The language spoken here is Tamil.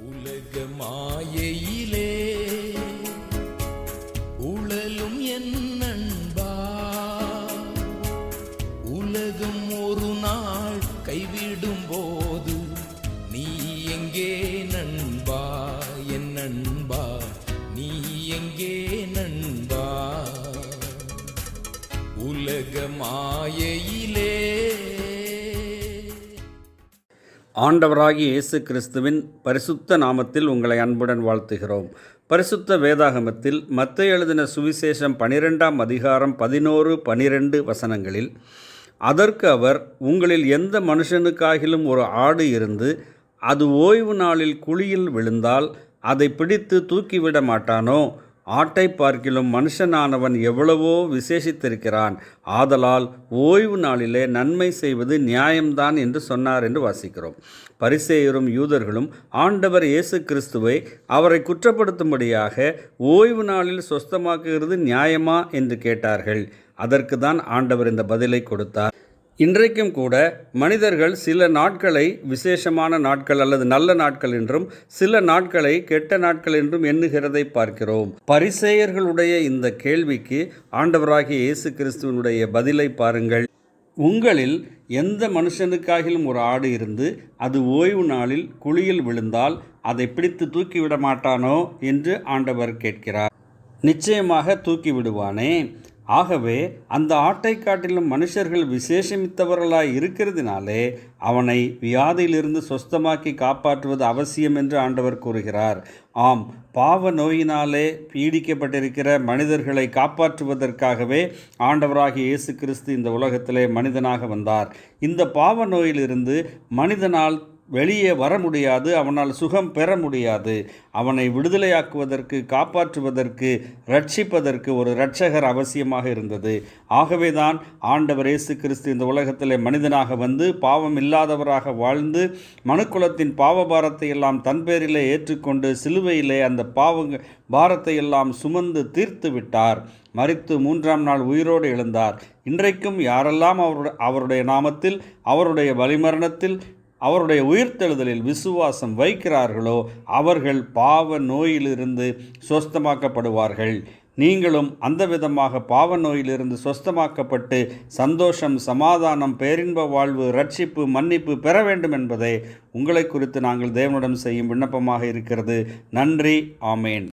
உலக மாயையிலே உழலும் என் நண்பா, உலகம் ஒரு நாள் கைவிடும் போது நீ எங்கே நண்பா, என் நண்பா நீ எங்கே நண்பா. உலக மாயையிலே. ஆண்டவராகிய இயேசு கிறிஸ்துவின் பரிசுத்த நாமத்தில் உங்களை அன்புடன் வாழ்த்துகிறோம். பரிசுத்த வேதாகமத்தில் மத்தேயு எழுதின சுவிசேஷம் 12ஆம் அதிகாரம் 11-12 வசனங்களில், அதற்கு அவர், உங்களில் எந்த மனுஷனுக்காகிலும் ஒரு ஆடு இருந்து அது ஓய்வு நாளில் குழியில் விழுந்தால் அதை பிடித்து தூக்கிவிட மாட்டானோ? ஆட்டை பார்க்கிலும் மனுஷனானவன் எவ்வளவோ விசேஷித்திருக்கிறான். ஆதலால் ஓய்வு நாளிலே நன்மை செய்வது நியாயம்தான் என்று சொன்னார் என்று வாசிக்கிறோம். பரிசேயரும் யூதர்களும் ஆண்டவர் இயேசு கிறிஸ்துவை அவரை குற்றப்படுத்தும்படியாக ஓய்வு நாளில் சொஸ்தமாக்குகிறது நியாயமா என்று கேட்டார்கள். அதற்கு தான் ஆண்டவர் இந்த பதிலை கொடுத்தார். இன்றைக்கும் கூட மனிதர்கள் சில நாட்களை விசேஷமான நாட்கள் அல்லது நல்ல நாட்கள் என்றும் சில நாட்களை கெட்ட நாட்கள் என்றும் எண்ணுகிறதை பார்க்கிறோம். பரிசேயர்களுடைய இந்த கேள்விக்கு ஆண்டவராகிய இயேசு கிறிஸ்துவனுடைய பதிலை பாருங்கள். உங்களில் எந்த மனுஷனுக்காகிலும் ஒரு ஆடு இருந்து அது ஓய்வு நாளில் குழியில் விழுந்தால் அதை பிடித்து தூக்கிவிட மாட்டானோ என்று ஆண்டவர் கேட்கிறார். நிச்சயமாக தூக்கி விடுவானே. ஆகவே அந்த ஆட்டை காட்டிலும் மனுஷர்கள் விசேஷமித்தவர்களாய் இருக்கிறதுனாலே அவனை வியாதியிலிருந்து சொஸ்தமாக்கி காப்பாற்றுவது அவசியம் என்று ஆண்டவர் கூறுகிறார். ஆம், பாவ நோயினாலே பீடிக்கப்பட்டிருக்கிற மனிதர்களை காப்பாற்றுவதற்காகவே ஆண்டவராகிய இயேசு கிறிஸ்து இந்த உலகத்திலே மனிதனாக வந்தார். இந்த பாவ நோயிலிருந்து மனிதனால் வெளியே வர முடியாது, அவனால் சுகம் பெற முடியாது. அவனை விடுதலையாக்குவதற்கு, காப்பாற்றுவதற்கு, ரட்சிப்பதற்கு ஒரு இரட்சகர் அவசியமாக இருந்தது. ஆகவே தான் ஆண்டவர் இயேசு கிறிஸ்து இந்த உலகத்திலே மனிதனாக வந்து பாவம் இல்லாதவராக வாழ்ந்து மனுக்குலத்தின் பாவ பாரத்தை எல்லாம் தன் பேரிலே ஏற்றுக்கொண்டு சிலுவையிலே அந்த பாரத்தை எல்லாம் சுமந்து தீர்த்து விட்டார். மரித்து 3ஆம் நாள் உயிரோடு எழுந்தார். இன்றைக்கும் யாரெல்லாம் அவருடைய நாமத்தில், அவருடைய பலிமரணத்தில், அவருடைய உயிர்த்தெழுதலில் விசுவாசம் வைக்கிறார்களோ அவர்கள் பாவ நோயிலிருந்து சொஸ்தமாக்கப்படுவார்கள். நீங்களும் அந்த விதமாக பாவ நோயிலிருந்து சொஸ்தமாக்கப்பட்டு சந்தோஷம், சமாதானம், பேரின்ப வாழ்வு, ரட்சிப்பு, மன்னிப்பு பெற வேண்டும் என்பதே உங்களை குறித்து நாங்கள் தேவனிடம் செய்யும் விண்ணப்பமாக இருக்கிறது. நன்றி. ஆமேன்.